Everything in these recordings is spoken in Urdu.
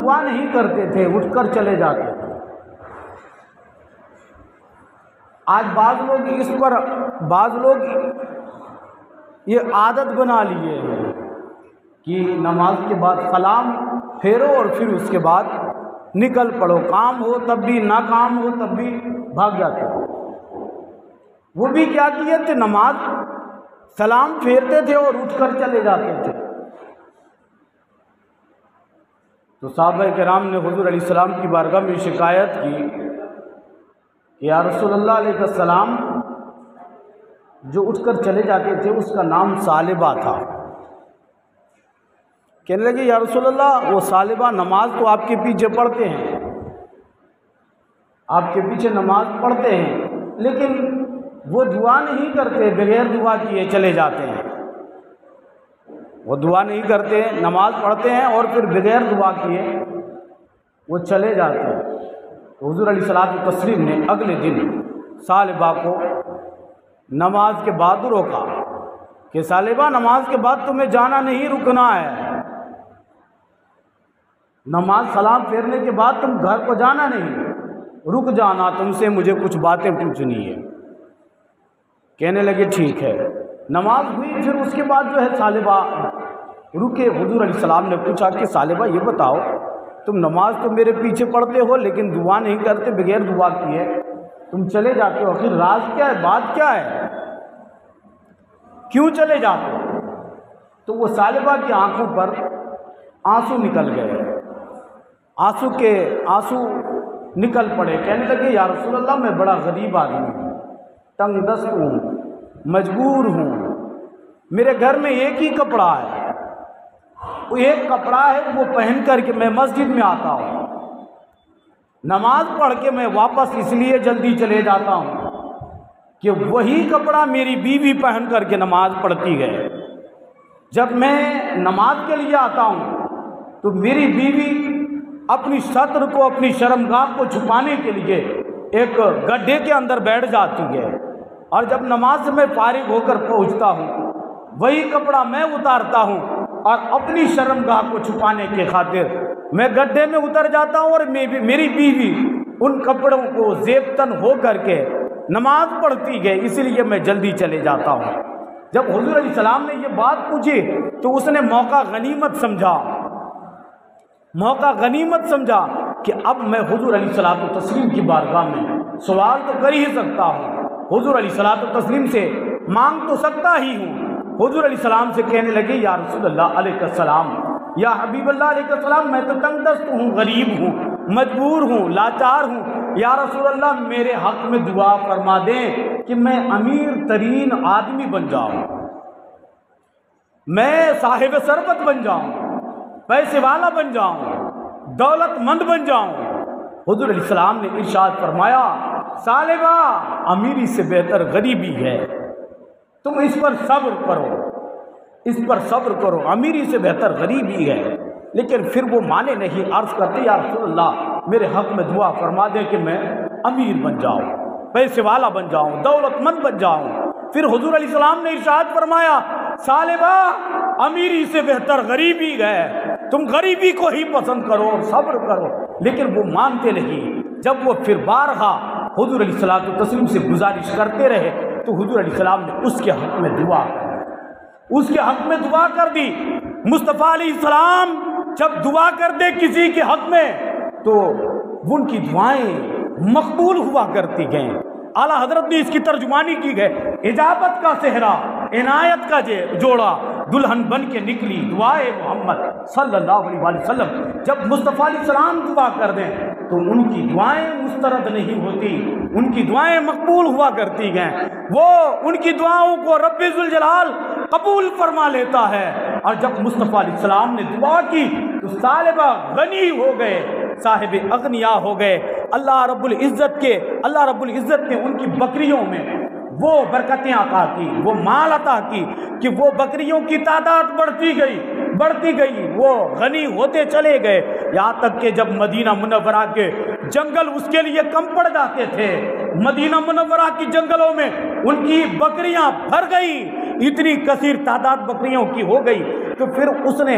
دعا نہیں کرتے تھے، اٹھ کر چلے جاتے تھے۔ آج بعض لوگ یہ عادت بنا لیے ہیں کہ نماز کے بعد سلام پھیرو اور پھر اس کے بعد نکل پڑو، کام ہو تب بھی، نہ کام ہو تب بھی بھاگ جاتے ہیں۔ وہ بھی کیا کیے تھے؟ نماز سلام پھیرتے تھے اور اٹھ کر چلے جاتے تھے۔ تو صحابہ کرام نے حضور علیہ السلام کی بارگاہ میں شکایت کی کہ یا رسول اللہ علیہ السلام، جو اٹھ کر چلے جاتے تھے اس کا نام ثعلبہ تھا۔ کہنے لگے یا رسول اللہ، وہ ثعلبہ نماز تو آپ کے پیچھے پڑھتے ہیں، آپ کے پیچھے نماز پڑھتے ہیں، لیکن وہ دعا نہیں کرتے، بغیر دعا کیے چلے جاتے ہیں۔ وہ دعا نہیں کرتے، نماز پڑھتے ہیں اور پھر بغیر دعا کیے وہ چلے جاتے ہیں۔ تو حضور علیہ الصلوۃ والتسلیم نے اگلے دن ثعلبہ کو نماز کے بعد روکا کہ ثعلبہ، نماز کے بعد تمہیں جانا نہیں، رکنا ہے۔ نماز سلام پھیرنے کے بعد تم گھر کو جانا نہیں، رک جانا، تم سے مجھے کچھ باتیں پوچھنی ہے۔ کہنے لگے ٹھیک ہے۔ نماز ہوئی، پھر اس کے بعد جو ہے ثعلبہ رکے۔ حضور علیہ السلام نے پوچھا کہ ثعلبہ یہ بتاؤ، تم نماز تو میرے پیچھے پڑھتے ہو لیکن دعا نہیں کرتے، بغیر دعا کیے تم چلے جاتے ہو، آخر راز کیا ہے، بات کیا ہے، کیوں چلے جاتے ہو؟ تو وہ ثعلبہ کی آنکھوں پر آنسو نکل گئے، آنسو نکل پڑے۔ کہنے لگے یا رسول اللہ، میں بڑا غریب آدمی ہوں، تنگ دست ہوں، مجبور ہوں، میرے گھر میں ایک ہی کپڑا ہے، وہ ایک کپڑا ہے، وہ پہن کر کے میں مسجد میں آتا ہوں، نماز پڑھ کے میں واپس اس لیے جلدی چلے جاتا ہوں کہ وہی کپڑا میری بیوی پہن کر کے نماز پڑھتی ہے۔ جب میں نماز کے لیے آتا ہوں تو میری بیوی اپنی ستر کو، اپنی شرمگاہ کو چھپانے کے لیے ایک گڈھے کے اندر بیٹھ جاتی ہے، اور جب نماز سے میں فارغ ہو کر پہنچتا ہوں وہی کپڑا میں اتارتا ہوں اور اپنی شرمگاہ کو چھپانے کے خاطر میں گڈھے میں اتر جاتا ہوں، اور میری بیوی ان کپڑوں کو زیب تن ہو کر کے نماز پڑھتی ہے، اسی لیے میں جلدی چلے جاتا ہوں۔ جب حضور علیہ السلام نے یہ بات پوچھی تو اس نے موقع غنیمت سمجھا کہ اب میں حضور علیہ الصلوۃ والتسلیم کی بارگاہ میں سوال تو کر ہی سکتا ہوں، حضور علیہ الصلوۃ والتسلیم سے مانگ تو سکتا ہی ہوں۔ حضور علیہ السلام سے کہنے لگے یا رسول اللہ علیہ السلام، یا حبیب اللہ علیہ السلام، میں تو تنگ دست ہوں، غریب ہوں، مجبور ہوں، لاچار ہوں، یا رسول اللہ میرے حق میں دعا فرما دیں کہ میں امیر ترین آدمی بن جاؤں، میں صاحب ثروت بن جاؤں، پیسے والا بن جاؤں، دولت مند بن جاؤں۔ حضور علیہ السلام نے ارشاد فرمایا ثعلبہ، امیری سے بہتر غریبی ہے، تم اس پر صبر کرو، امیری سے بہتر غریبی ہے۔ لیکن پھر وہ مانے نہیں، عرض کرتے یا رسول اللہ میرے حق میں دعا فرما دے کہ میں امیر بن جاؤں، پیسے والا بن جاؤں، دولت مند بن جاؤں۔ پھر حضور علیہ السلام نے ارشاد فرمایا ثعلبہ، امیری سے بہتر غریبی ہے، تم غریبی کو ہی پسند کرو اور صبر کرو۔ لیکن وہ مانتے نہیں۔ جب وہ پھر بارہا حضور علیہ الصلوۃ والتسلیم سے گزارش کرتے رہے تو حضور علیہ السلام نے اس کے حق میں دعا کر دی۔ مصطفیٰ علیہ السلام جب دعا کر دے کسی کے حق میں تو ان کی دعائیں مقبول ہوا کرتی گئیں۔ اعلیٰ حضرت نے اس کی ترجمانی کی ہے، اجابت کا صحرا، عنایت کا جوڑا، دلہن بن کے نکلی دعائے محمد صلی اللہ علیہ وآلہ وسلم۔ جب مصطفیٰ علیہ السلام دعا کر دیں تو ان کی دعائیں مسترد نہیں ہوتی، ان کی دعائیں مقبول ہوا کرتی گئیں۔ وہ ان کی دعاؤں کو رب ذوالجلال قبول فرما لیتا ہے۔ اور جب مصطفیٰ علیہ السلام نے دعا کی تو ثعلبہ غنی ہو گئے، صاحب اغنیا ہو گئے۔ اللہ رب العزت نے ان کی بکریوں میں وہ برکتیں عطا کی، وہ مال عطا کی کہ وہ بکریوں کی تعداد بڑھتی گئی، وہ غنی ہوتے چلے گئے، یہاں تک کہ جب مدینہ منورہ کے جنگل اس کے لیے کم پڑ جاتے تھے، مدینہ منورہ کی جنگلوں میں ان کی بکریاں بھر گئی، اتنی کثیر تعداد بکریوں کی ہو گئی۔ تو پھر اس نے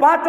5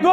2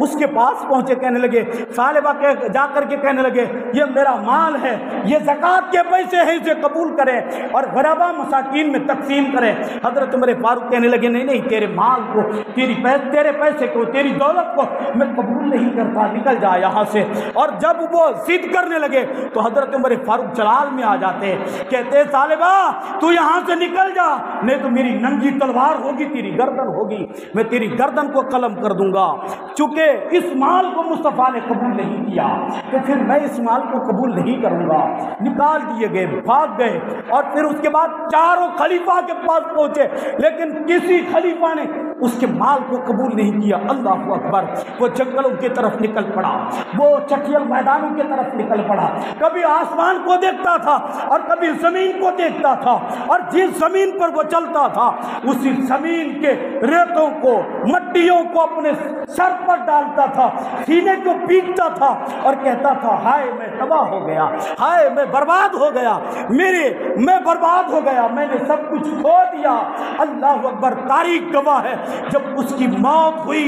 اس کے پاس پہنچے، کہنے لگے ثعلبہ جا کر کے کہنے لگے یہ میرا مال ہے، یہ زکوٰۃ کے پیسے ہیں، اسے قبول کریں اور غربا مساکین میں تقسیم کریں۔ حضرت عمر فاروق کہنے لگے نہیں نہیں، تیرے مال کو، تیرے پیسے کو، تیری دولت کو میں قبول نہیں کرتا، نکل جا یہاں سے۔ اور جب وہ ضد کرنے لگے تو حضرت عمر فاروق جلال میں آ جاتے، کہتے ثعلبہ تو یہاں سے نکل جا، نہیں تو میری ننگی تلوار ہوگی، تیری گردن ہوگی، میں تیری گردن کو قلم کر دوں گا۔ چونکہ اس مال کو مصطفیٰ نے قبول نہیں کیا تو پھر میں اس مال کو قبول نہیں کروں گا۔ نکال دیے گئے، بھاگ گئے، اور پھر اس کے بعد چاروں خلیفہ کے پاس پہنچے، لیکن کسی خلیفہ نے اس کے مال کو قبول نہیں کیا۔ اللہ اکبر! وہ جنگلوں کی طرف نکل پڑا، وہ چٹیل میدانوں کی طرف نکل پڑا، کبھی آسمان کو دیکھتا تھا اور کبھی زمین کو دیکھتا تھا، اور جس زمین پر وہ چلتا تھا اسی زمین کے ریتوں کو، مٹیوں کو اپنے سر پر ڈالتا تھا، سینے کو پیٹتا تھا اور کہتا تھا ہائے میں تباہ ہو گیا، ہائے میں برباد ہو گیا، میں برباد ہو گیا، میں نے سب کچھ کھو دیا۔ اللہ اکبر! تاریخ گواہ ہے جب اس کی موت ہوئی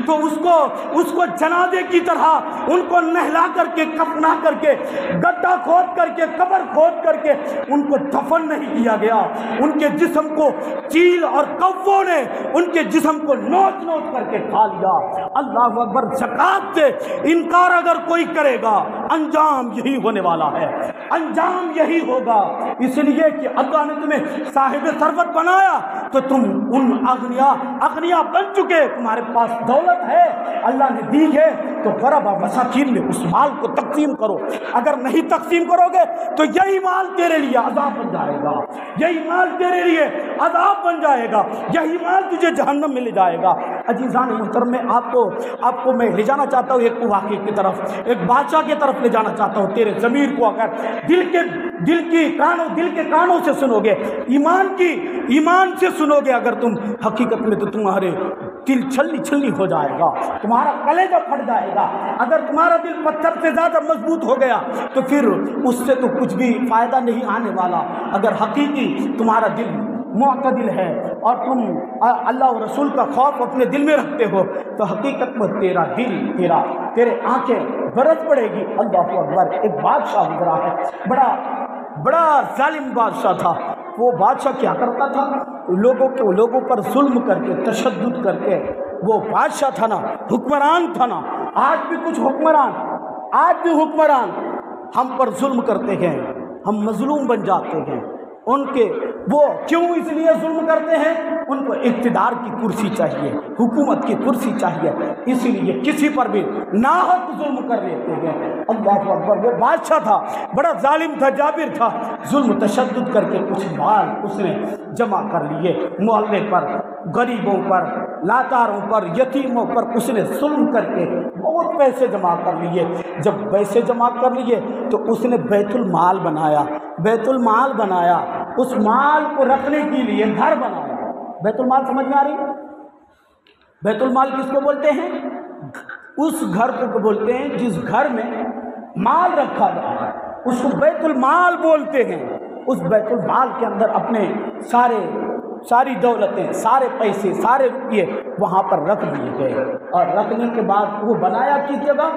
تو اس کو جنازے کی طرح ان کو نہلا کر کے، کفنا کر کے، گڈھا کھود کر کے، قبر کھود کر کے ان کو دفن نہیں کیا گیا، ان کے جسم کو چیل اور کووں نے ان کے جسم کو نوچ نوچ کر کے کھا لیا۔ اللہ اکبر! زکوٰۃ سے انکار اگر کوئی کرے گا انجام یہی ہونے والا ہے، انجام یہی ہوگا، اس لیے کہ اللہ نے تمہیں صاحب ثروت بنایا تو تم ان اغنیا بن چکے، تمہارے پاس دولت ہے، اللہ نے دی ہے، تو غربا مساکین میں اس مال کو تقسیم کرو۔ اگر نہیں تقسیم کرو گے تو یہی مال تیرے لیے عذاب بن جائے گا، یہی مال تیرے لیے عذاب بن جائے گا، یہی مال تجھے جہنم میں لے جائے گا۔ عزیزان محترم، میں آپ کو میں لے جانا چاہتا ہوں ایک واقعے کی طرف، ایک بادشاہ کی طرف لے جانا چاہتا ہوں۔ تیرے ضمیر کو اگر دل کے کانوں سے سنو گے، ایمان سے سنو گے اگر تم، حقیقت میں تو تمہارے دل چھلنی ہو جائے گا، تمہارا کلیجہ پھٹ جائے گا۔ اگر تمہارا دل پتھر سے زیادہ مضبوط ہو گیا تو پھر اس سے تو کچھ بھی فائدہ نہیں آنے والا۔ اگر حقیقی تمہارا دل معتدل ہے اور تم اللہ اور رسول کا خوف اپنے دل میں رکھتے ہو تو حقیقت میں تیرا دل، تیرے آنکھیں برس پڑے گی۔ اللہ اکبر! ایک بادشاہ گزرا ہے، بڑا ظالم بادشاہ تھا۔ وہ بادشاہ کیا کرتا تھا؟ لوگوں پر ظلم کر کے، تشدد کر کے، وہ بادشاہ تھا نا، حکمران تھا نا۔ آج بھی حکمران ہم پر ظلم کرتے ہیں، ہم مظلوم بن جاتے ہیں۔ وہ کیوں اس لیے ظلم کرتے ہیں؟ ان کو اقتدار کی کرسی چاہیے، حکومت کی کرسی چاہیے، اسی لیے کسی پر بھی ناحق ظلم کر لیتے ہیں۔ اللہ اکبر! وہ بادشاہ تھا، بڑا ظالم تھا، جابر تھا، ظلم تشدد کر کے کچھ مال اس نے جمع کر لیے، محلے پر، غریبوں پر، لاچاروں پر، یتیموں پر اس نے ظلم کر کے بہت پیسے جمع کر لیے۔ جب پیسے جمع کر لیے تو اس نے بیت المال بنایا، اس مال کو رکھنے کے لیے گھر بنایا۔ بیت المال سمجھ میں آ رہی ہے؟ بیت المال کس کو بولتے ہیں؟ اس گھر کو بولتے ہیں جس گھر میں مال رکھا جائے، اس کو بیت المال بولتے ہیں۔ اس بیت المال کے اندر اپنے ساری دولتیں، سارے پیسے، سارے روپیے وہاں پر رکھ دیے گئے، اور رکھنے کے بعد وہ بنایا کس جگہ؟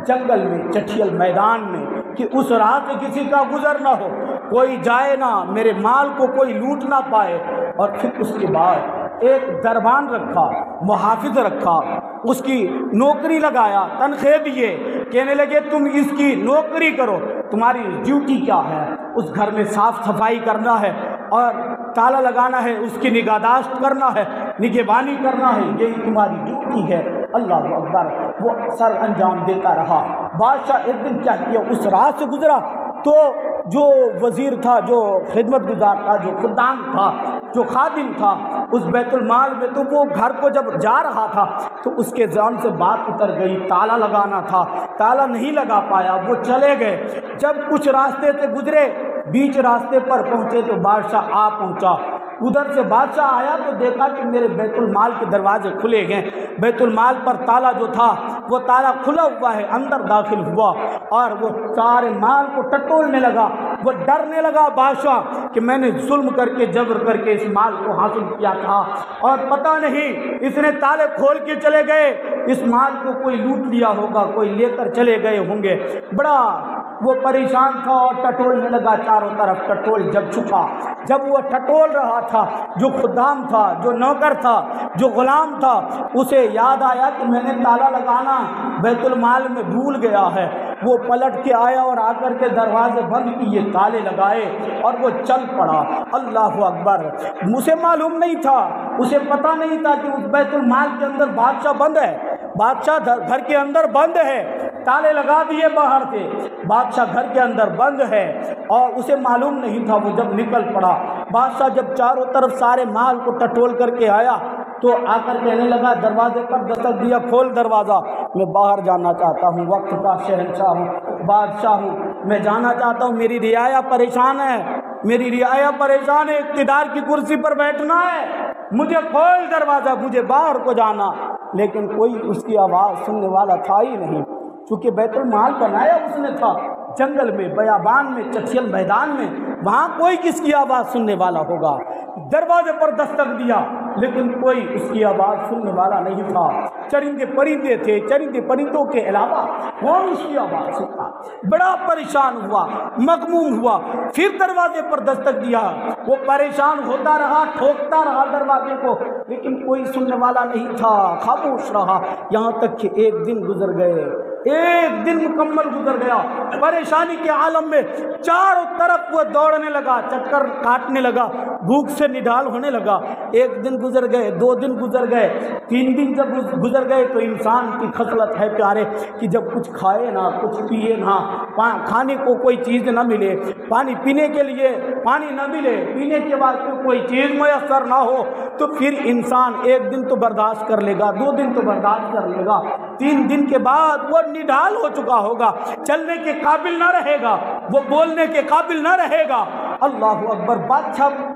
جنگل میں، چٹیل میدان میں، کہ اس راہ سے کسی کا گزر نہ ہو، کوئی جائے نہ، میرے مال کو کوئی لوٹ نہ پائے۔ اور پھر اس کے بعد ایک دربان رکھا، محافظ رکھا، اس کی نوکری لگایا، تنخواہ دیے، کہنے لگے تم اس کی نوکری کرو، تمہاری ڈیوٹی کیا ہے؟ اس گھر میں صاف صفائی کرنا ہے اور تالا لگانا ہے، اس کی نگہداشت کرنا ہے، نگہبانی کرنا ہے، یہی تمہاری ڈیوٹی ہے۔ اللہ اکبر! وہ سر انجام دیتا رہا۔ بادشاہ ایک دن کیا کیا، اس راہ سے گزرا تو جو وزیر تھا، جو خدمت گزار تھا، جو خدام تھا، جو خادم تھا اس بیت المال میں، تو وہ گھر کو جب جا رہا تھا تو اس کے ذہن سے بات اتر گئی، تالا لگانا تھا، تالا نہیں لگا پایا، وہ چلے گئے۔ جب کچھ راستے سے گزرے، بیچ راستے پر پہنچے تو بادشاہ آ پہنچا۔ ادھر سے بادشاہ آیا تو دیکھا کہ میرے بیت المال کے دروازے کھلے گئے، بیت المال پر تالا جو تھا وہ تالا کھلا ہوا ہے، اندر داخل ہوا اور وہ سارے مال کو ٹٹولنے لگا، وہ ڈرنے لگا بادشاہ کہ میں نے ظلم کر کے جبر کر کے اس مال کو حاصل کیا تھا، اور پتہ نہیں اس نے تالے کھول کے چلے گئے، اس مال کو کوئی لوٹ لیا ہوگا، کوئی لے کر چلے گئے ہوں گے۔ بڑا وہ پریشان تھا اور ٹٹولنے لگا چاروں طرف۔ ٹٹول جب چھپا، جب وہ ٹٹول رہا تھا، جو خدام تھا، جو نوکر تھا، جو غلام تھا، اسے یاد آیا کہ میں نے تالا لگانا بیت المال میں بھول گیا ہے۔ وہ پلٹ کے آیا اور آ کر کے دروازے بند کیے، تالے لگائے اور وہ چل پڑا۔ اللہ اکبر! اسے معلوم نہیں تھا، اسے پتہ نہیں تھا کہ اس بیت المال کے اندر بادشاہ بند ہے، بادشاہ گھر کے اندر بند ہے، تالے لگا دیے باہر سے، بادشاہ گھر کے اندر بند ہے، اور اسے معلوم نہیں تھا۔ وہ جب نکل پڑا، بادشاہ جب چاروں طرف سارے مال کو ٹٹول کر کے آیا تو آ کر کہنے لگا، دروازے پر دستک دیا، کھول دروازہ، میں باہر جانا چاہتا ہوں، وقت کا شہنشاہ ہوں، بادشاہ ہوں، میں جانا چاہتا ہوں، میری رعایا پریشان ہے، میری رعایا پریشان ہے، اقتدار کی کرسی پر بیٹھنا ہے، مجھے کھول دروازہ، مجھے باہر کو جانا۔ لیکن کوئی اس کی آواز سننے والا تھا ہی نہیں، چونکہ بیت المال بنایا اس نے تھا جنگل میں، بیابان میں، چٹھیل میدان میں، وہاں کوئی کس کی آواز سننے والا ہوگا؟ دروازے پر دستک دیا لیکن کوئی اس کی آواز سننے والا نہیں تھا۔ چرندے پرندے تھے، چرندے پرندوں کے علاوہ کون اس کی آواز سنتا؟ بڑا پریشان ہوا، مغموم ہوا، پھر دروازے پر دستک دیا، وہ پریشان ہوتا رہا، ٹھوکتا رہا دروازے کو، لیکن کوئی سننے والا نہیں تھا، خاموش رہا، یہاں تک کہ ایک دن گزر گئے، ایک دن مکمل گزر گیا۔ پریشانی کے عالم میں چاروں طرف وہ دوڑنے لگا، چکر کاٹنے لگا، بھوک سے نڈال ہونے لگا۔ ایک دن گزر گئے، 2 دن گزر گئے، 3 دن جب گزر گئے تو انسان کی خصلت ہے پیارے کہ جب کچھ کھائے نہ، کچھ پیے نہ، کھانے کو کوئی چیز نہ ملے، پانی پینے کے لیے پانی نہ ملے، پینے کے بعد کوئی چیز میسر نہ ہو، تو پھر انسان ایک دن تو برداشت کر لے گا، 2 دن تو برداشت کر لے گا، 3 دن کے بعد وہ نڈال ہو چکا ہوگا، چلنے کے قابل نہ رہے گا، وہ بولنے کے قابل نہ رہے گا۔ اللہ اکبر!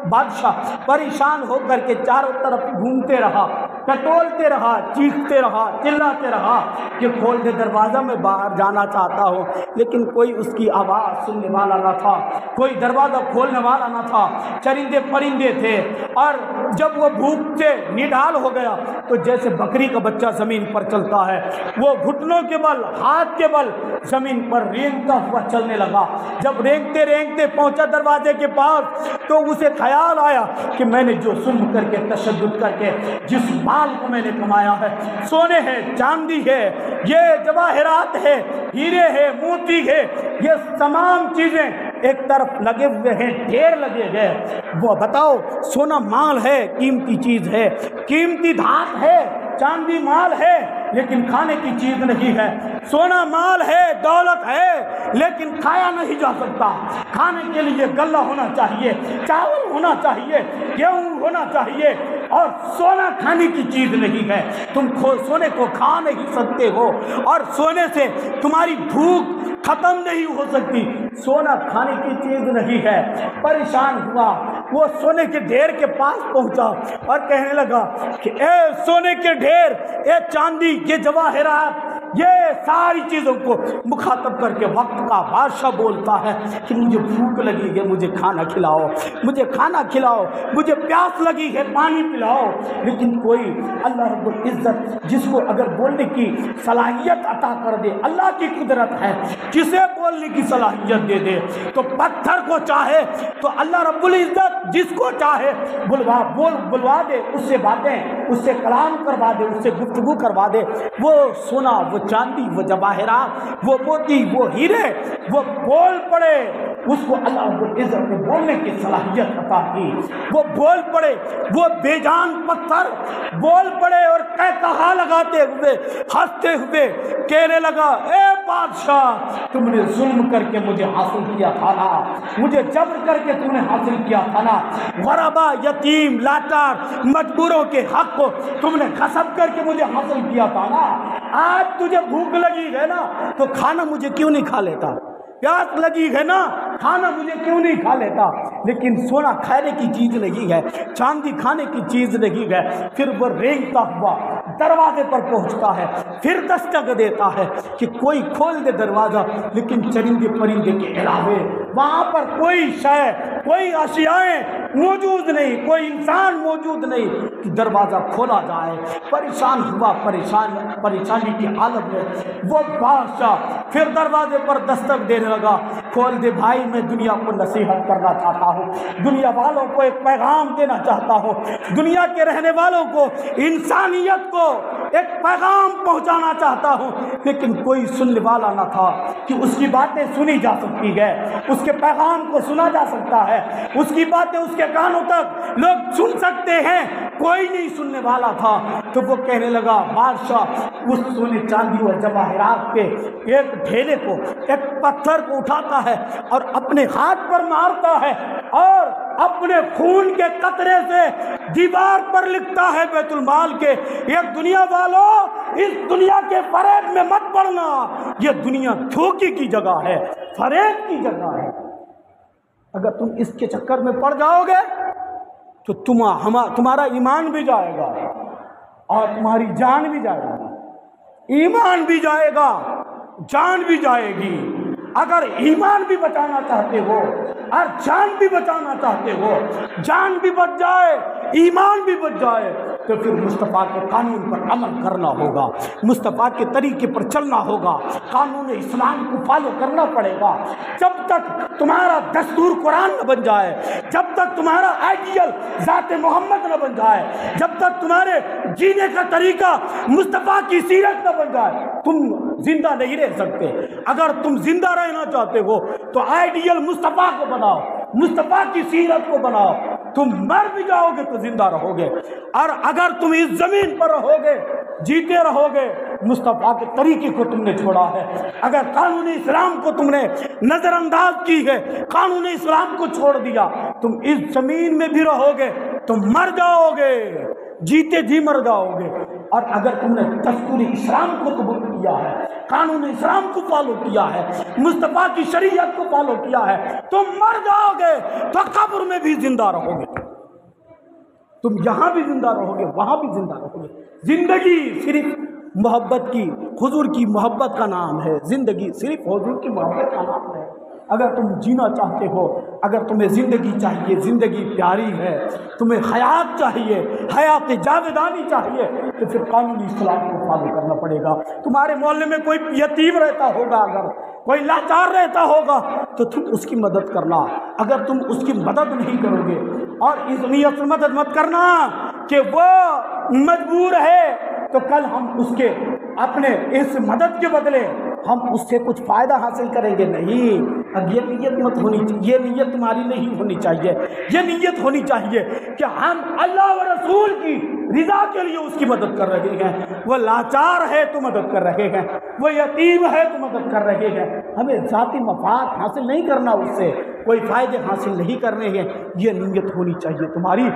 بادشاہ پریشان ہو کر کے چاروں طرف گھومتے رہا، ٹٹولتے رہا، چیختے رہا، چلاتے رہا کہ کھول دے دروازہ، میں باہر جانا چاہتا ہوں، لیکن کوئی اس کی آواز سننے والا نہ تھا، کوئی دروازہ کھولنے والا نہ تھا، چرندے پرندے تھے۔ اور جب وہ بھوک سے نڈال ہو گیا تو جیسے بکری کا بچہ زمین پر چلتا ہے، وہ گھٹنوں کے بل، ہاتھ کے بل زمین پر رینگتا ہوا چلنے لگا۔ جب رینگتے رینگتے پہنچا دروازے کے پاس تو اسے خیال آیا کہ میں نے جو ظلم کر کے، تشدد کر کے جس مال کو میں نے کمایا ہے، سونے ہے، چاندی ہے، یہ جواہرات ہے، ہیرے ہے، موتی ہے، یہ تمام چیزیں ایک طرف لگے ہوئے ہیں، ڈھیر لگے گئے۔ وہ بتاؤ، سونا مال ہے، قیمتی چیز ہے، قیمتی دھات ہے، چاندی مال ہے لیکن کھانے کی چیز نہیں ہے، سونا مال ہے، دولت ہے لیکن کھایا نہیں جا سکتا۔ کھانے کے لیے غلہ ہونا چاہیے، چاول ہونا چاہیے، گیہوں ہونا چاہیے، اور سونا کھانے کی چیز نہیں ہے۔ تم سونے کو کھا نہیں سکتے ہو، اور سونے سے تمہاری بھوک ختم نہیں ہو سکتی، سونا کھانے کی چیز نہیں ہے۔ پریشان ہوا، وہ سونے کے ڈھیر کے پاس پہنچا اور کہنے لگا کہ اے سونے کے ڈھیر، اے چاندی، یہ جواہرات، یہ ساری چیزوں کو مخاطب کر کے وقت کا بادشاہ بولتا ہے کہ مجھے بھوک لگی ہے، مجھے کھانا کھلاؤ، مجھے کھانا کھلاؤ، مجھے پیاس لگی ہے، پانی پلاؤ۔ لیکن کوئی اللہ رب العزت جس کو اگر بولنے کی صلاحیت عطا کر دے، اللہ کی قدرت ہے، جسے بولنے کی صلاحیت دے دے، تو پتھر کو چاہے تو اللہ رب العزت جس کو چاہے بلوا دے، اس سے باتیں، اس سے کلام کروا دے، اس سے گفتگو کروا دے۔ وہ سونا، وہ چاندی، وہ جواہرات، وہ موتی، وہ ہیرے، وہ بول پڑے، اس کو اللہ رب العزت نے بولنے کی صلاحیت عطا کی۔ وہ بول پڑے، وہ بے جان پتھر بول پڑے اور کہا لگاتے ہوئے، ہنستے ہوئے کہنے لگا، اے بادشاہ، تم نے ظلم کر کے مجھے حاصل کیا تھا نا، مجھے جبر کر کے تم نے حاصل کیا تھا نا، غربا، یتیم، لاچار، مجبوروں کے حق کو تم نے غصب کر کے مجھے حاصل کیا تھا نا۔ آج تجھے بھوک لگی ہے نا تو کھانا مجھے کیوں نہیں کھا لیتا؟ پیاس لگی ہے نا، کھانا مجھے کیوں نہیں کھا لیتا؟ لیکن سونا کھانے کی چیز نہیں ہے، چاندی کھانے کی چیز نہیں ہے۔ پھر وہ رینگتا ہوا دروازے پر پہنچتا ہے، پھر دستک دیتا ہے کہ کوئی کھول دے دروازہ، لیکن چرندے پرندے کے علاوہ وہاں پر کوئی شے، کوئی اشیائیں موجود نہیں، کوئی انسان موجود نہیں کہ دروازہ کھولا جائے۔ پریشان ہوا، پریشانی کے عالم میں وہ بادشاہ پھر دروازے پر دستک دینے لگا، کھول دے بھائی، میں دنیا کو نصیحت کرنا چاہتا ہوں، دنیا والوں کو ایک پیغام دینا چاہتا ہوں، دنیا کے رہنے والوں کو، انسانیت کو ایک پیغام پہنچانا چاہتا ہوں۔ لیکن کوئی سننے والا نہ تھا کہ اس کی باتیں سنی جا سکتی ہے، اس کے پیغام کو سنا جا سکتا ہے، اس کی باتیں اس کے کانوں تک لوگ سن سکتے ہیں، کوئی نہیں سننے والا تھا۔ تو وہ کہنے لگا، بادشاہ اس سونے چاندی اور جواہرات کے ایک ڈھیلے کو، ایک پتھر کو اٹھاتا ہے اور اپنے ہاتھ پر مارتا ہے اور اپنے خون کے قطرے سے دیوار پر لکھتا ہے بیت المال کے، یہ دنیا والوں اس دنیا کے فریب میں مت پڑنا، یہ دنیا دھوکے کی جگہ ہے، فریب کی جگہ ہے۔ اگر تم اس کے چکر میں پڑ جاؤ گے تو تمہارا ایمان بھی جائے گا اور تمہاری جان بھی جائے گی، ایمان بھی جائے گا، جان بھی جائے گی۔ اگر ایمان بھی بچانا چاہتے ہو اور جان بھی بچانا چاہتے ہو، جان بھی بچ جائے، ایمان بھی بچ جائے، تو پھر مصطفیٰ کے قانون پر عمل کرنا ہوگا، مصطفیٰ کے طریقے پر چلنا ہوگا، قانون اسلام کو فالو کرنا پڑے گا۔ جب تک تمہارا دستور قرآن نہ بن جائے، جب تک تمہارا آئیڈیل ذات محمد نہ بن جائے، جب تک تمہارے جینے کا طریقہ مصطفیٰ کی سیرت نہ بن جائے، تم زندہ نہیں رہ سکتے۔ اگر تم زندہ رہنا چاہتے ہو تو آئیڈیل مصطفیٰ کو بناؤ، مصطفیٰ کی سیرت کو بناؤ، تم مر بھی جاؤ گے تو زندہ رہو گے۔ اور اگر تم اس زمین پر رہو گے، جیتے رہو گے، مصطفیٰ کے طریقے کو تم نے چھوڑا ہے، اگر قانون اسلام کو تم نے نظر انداز کی ہے، قانون اسلام کو چھوڑ دیا، تم اس زمین میں بھی رہو گے، تم مر جاؤ گے، جیتے جی مر جاؤ گے۔ اور اگر تم نے دستور اسلام کو قبول کیا ہے، قانون اسلام کو فالو کیا ہے، مصطفیٰ کی شریعت کو فالو کیا ہے، تم مر جاؤ گے تو قبر میں بھی زندہ رہو گے، تم یہاں بھی زندہ رہو گے، وہاں بھی زندہ رہو گے۔ زندگی صرف محبت کی، حضور کی محبت کا نام ہے، زندگی صرف حضور کی محبت کا نام ہے۔ اگر تم جینا چاہتے ہو، اگر تمہیں زندگی چاہیے، زندگی پیاری ہے، تمہیں حیات چاہیے، حیات جاویدانی چاہیے، تو پھر قانونی اسلام کو فالو کرنا پڑے گا۔ تمہارے محلے میں کوئی یتیم رہتا ہوگا، اگر کوئی لاچار رہتا ہوگا تو تم اس کی مدد کرنا۔ اگر تم اس کی مدد نہیں کرو گے، اور اس نیت سے مدد مت کرنا کہ وہ مجبور ہے، تو کل ہم اس کے اپنے اس مدد کے بدلے ہم اس سے کچھ فائدہ حاصل کریں گے، نہیں۔ اب یہ نیت مت ہونی چاہیے، یہ نیت تمہاری نہیں ہونی چاہیے، یہ نیت ہونی چاہیے کہ ہم اللہ و رسول کی رضا کے لیے اس کی مدد کر رہے ہیں۔ وہ لاچار ہے تو مدد کر رہے ہیں، وہ یتیم ہے تو مدد کر رہے ہیں، ہمیں ذاتی مفاد حاصل نہیں کرنا، اس سے کوئی فائدے حاصل نہیں کرنے ہیں، یہ نیت ہونی چاہیے تمہاری۔